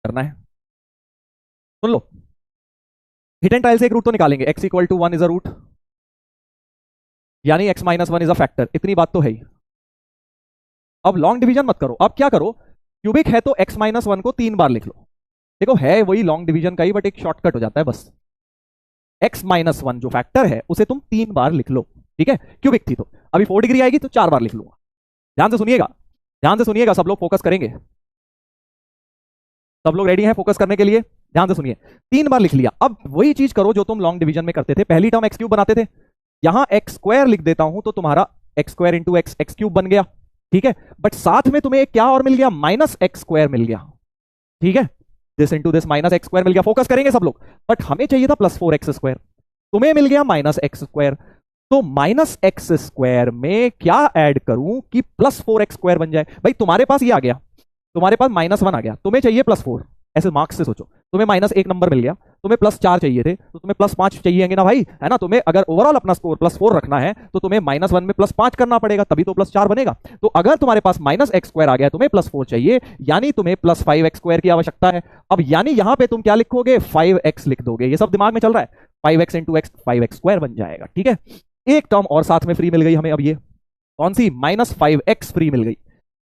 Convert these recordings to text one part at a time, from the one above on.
करना है। सुन लो, हिट एंड ट्रायल से एक रूट तो निकालेंगे, x equal to 1 is a root, यानी x minus 1 is a factor, इतनी बात तो है ही। अब लॉन्ग डिवीजन मत करो, अब क्या करो, क्यूबिक है तो x माइनस 1 को 3 बार लिख लो। देखो है वही लॉन्ग डिवीजन का ही, बट एक शॉर्टकट हो जाता है बस। x माइनस 1 जो फैक्टर है उसे तुम 3 बार लिख लो, ठीक है। क्यूबिक थी तो अभी 4 डिग्री आएगी तो 4 बार लिख लूंगा। ध्यान से सुनिएगा, ध्यान से सुनिएगा, सब लोग फोकस करेंगे, सब लोग रेडी हैं फोकस करने के लिए, ध्यान से सुनिए। 3 बार लिख लिया, अब वही चीज करो जो तुम लॉन्ग डिवीजन में करते थे, पहली टर्म एक्स क्यूब बनाते थे, यहां एक्स स्क्वायर लिख देता हूं तो तुम्हारा x square into x x cube बन गया, ठीक है। बट साथ में तुम्हें क्या और मिल गया, माइनस एक्स स्क्वायर मिल गया, ठीक है। This into this minus x square मिल गया, फोकस करेंगे सब लोग। बट हमें चाहिए था प्लस 4x स्क्वायर, तुम्हें मिल गया माइनस एक्स स्क्वायर, तो माइनस एक्स स्क्वायर में क्या ऐड करूं कि प्लस 4x स्क्वायर बन जाए। भाई तुम्हारे पास ये आ गया, तुम्हारे पास माइनस 1 आ गया, तुम्हें चाहिए प्लस 4, ऐसे मार्क्स से सोचो, तुम्हें माइनस 1 नंबर मिल गया, तुम्हें प्लस 4 चाहिए थे तो तुम्हें प्लस 5 चाहिए ना भाई, है ना। तुम्हें अगर ओवरऑल अपना स्कोर प्लस 4 रखना है तो तुम्हें माइनस 1 में प्लस 5 करना पड़ेगा, तभी तो प्लस 4 बनेगा। तो अगर तुम्हारे पास माइनस एक्स स्क्वायर आ गया, तुम्हें प्लस 4 चाहिए, यानी तुम्हें प्लस 5x स्क्वायर की आवश्यकता है। अब यानी यहां पे तुम क्या लिखोगे, 5x लिख दोगे, ये सब दिमाग में चल रहा है, 5x into x 5x square बन जाएगा, ठीक है। एक टर्म और साथ में फ्री मिल गई हमें, अब ये कौन सी, माइनस 5x फ्री मिल गई,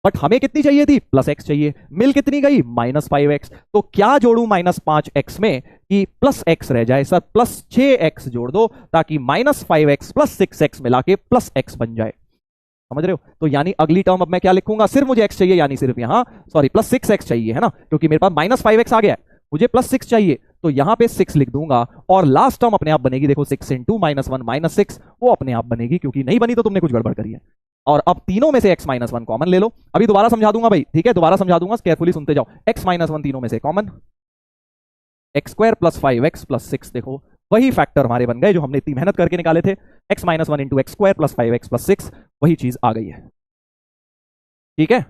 बट हमें कितनी चाहिए थी, प्लस x चाहिए, मिल कितनी गई, माइनस 5x। तो क्या जोड़ू माइनस 5x में कि प्लस x रह जाए, सर प्लस 6x जोड़ दो ताकि माइनस 5x प्लस 6x मिला के प्लस x बन जाए, समझ रहे हो। तो यानी अगली टर्म अब मैं क्या लिखूंगा, सिर्फ मुझे x चाहिए, यानी सिर्फ यहां सॉरी प्लस 6x चाहिए, है ना, क्योंकि मेरे पास माइनस 5x आ गया है, मुझे प्लस 6 चाहिए, तो यहां पे 6 लिख दूंगा और लास्ट टर्म अपने आप बनेगी, देखो 6 इंटू माइनस 1 माइनस 6, वो अपने आप बनेगी, क्योंकि नहीं बनी तो तुमने कुछ गड़बड़ करी है। और अब तीनों में से x माइनस 1 कॉमन ले लो, अभी दोबारा समझा दूंगा भाई, ठीक है, दोबारा समझा दूंगा, केयरफुली सुनते जाओ। x माइनस 1 तीनों में से common, x square plus 5x plus 6, देखो वही फैक्टर हमारे बन गए जो हमने इतनी मेहनत करके निकाले थे, x minus 1 into x square plus 5x plus 6, वही चीज आ गई है, ठीक है।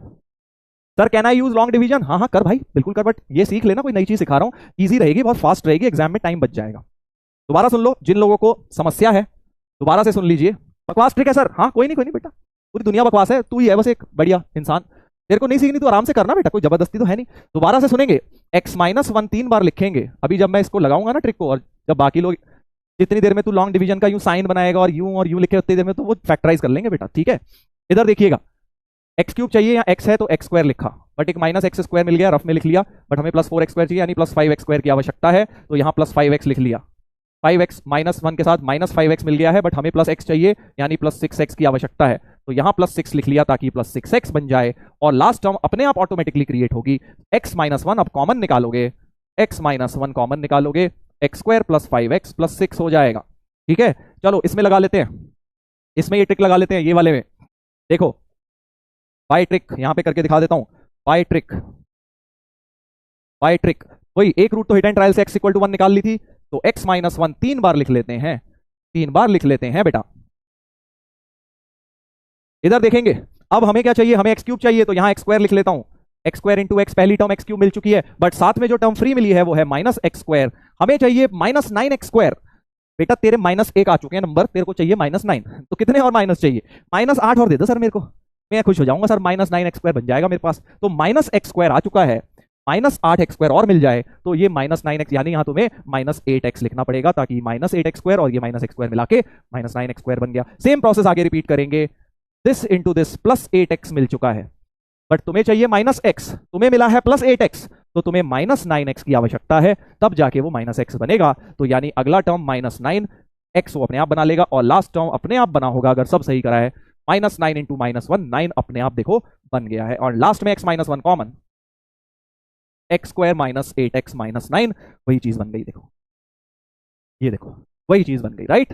Sir can I use long division, हाँ हाँ कर भाई, बिल्कुल कर, बट ये सीख लेना, कोई नई चीज सिखा रहा हूं, इजी रहेगी, बहुत फास्ट रहेगी, एग्जाम में टाइम बच जाएगा। दोबारा सुन लो, जिन लोगों को समस्या है दोबारा से सुन लीजिए। बकवास ट्रिक है सर, हाँ कोई नहीं बेटा, पूरी दुनिया बकवास है, तू ही है बस एक बढ़िया इंसान, तेरे को नहीं सीखनी तो आराम से करना बेटा, कोई जबरदस्ती तो है नहीं। दोबारा से सुनेंगे, x माइनस 1 3 बार लिखेंगे, अभी जब मैं इसको लगाऊंगा ना ट्रिक को, और जब बाकी लोग जितनी देर में तू लॉन्ग डिवीजन का यूं साइन बनाएगा और यूं लिखे उतनी देर में तो वो फैक्टराइज कर लेंगे बेटा, ठीक है। इधर देखिएगा, एक्स क्यूब चाहिए, या एक्स है तो एक्स स्क्वायर लिखा, बट एक माइनस एक्स स्क्वायर मिल गया, रफ में लिख लिया, बट हमें प्लस 4x स्क्वायर चाहिए, यानी प्लस 5x स्क्वायर की आवश्यकता है, तो यहाँ प्लस 5x लिख लिया, 5x माइनस 1 के साथ माइनस 5x मिल गया है, बट हमें प्लस x चाहिए, यानी प्लस 6x की आवश्यकता है, तो यहाँ प्लस 6 लिख लिया ताकि प्लस 6x बन जाए, और लास्ट टर्म अपने आप ऑटोमेटिकली क्रिएट होगी, x माइनस 1 अब कॉमन निकालोगे, x माइनस 1 कॉमन निकालोगे, x square plus 5x plus 6 हो जाएगा, ठीक है। चलो इसमें लगा लेते हैं, इसमें ये ट्रिक लगा लेते हैं, ये वाले में देखो, बाय ट्रिक यहां पे करके दिखा देता हूं, बाय ट्रिक, बाय ट्रिक, वही एक रूट तो हिट एंड ट्रायल से x इक्वल टू 1 निकाल ली थी, तो x माइनस 1 3 बार लिख लेते हैं, 3 बार लिख लेते हैं बेटा। इधर देखेंगे, अब हमें क्या चाहिए, हमें एक्स क्यूब चाहिए, तो यहां एक्स स्क्वायर लिख लेता हूं, एक्स स्क्वायर इंटू एक्स, पहली टर्म एक्स क्यूब मिल चुकी है, बट साथ में जो टर्म फ्री मिली है वो है माइनस एक्स स्क्वायर, हमें चाहिए माइनस 9x स्क्वायर। बेटा तेरे माइनस 1 आ चुके हैं नंबर, तेरे को चाहिए माइनस 9, तो कितने और माइनस चाहिए, माइनस 8 और दे दो सर मेरे को, मैं खुश हो जाऊंगा सर, माइनस 9x स्क्वायर बन जाएगा मेरे पास, तो माइनस एक्स स्क्वायर आ चुका है, माइनस 8x स्क्वायर और मिल जाए तो ये माइनस 9x, यानी यहां तुम्हें माइनस 8x लिखना पड़ेगा, ताकि माइनस 8x स्क्वायर और ये माइनस एक्स स्क्वायर मिला के माइनस 9x स्क्वायर बन गया। सेम प्रोसेस आगे रिपीट करेंगे, this into this plus 8x मिल चुका है, बट तुम्हें चाहिए माइनस x, तुम्हें मिला है प्लस 8x, तो तुम्हें माइनस 9x की आवश्यकता है, तब जाके वो माइनस x बनेगा, तो यानी अगला टर्म माइनस 9x वो अपने आप बना लेगा, और लास्ट टर्म अपने आप बना होगा अगर सब सही करा है, माइनस 9 इंटू माइनस 1, 9 अपने आप देखो बन गया है, और लास्ट में x minus 1 common, x square minus 8x minus 9, वही चीज बन गई, देखो ये देखो वही चीज बन गई, राइट।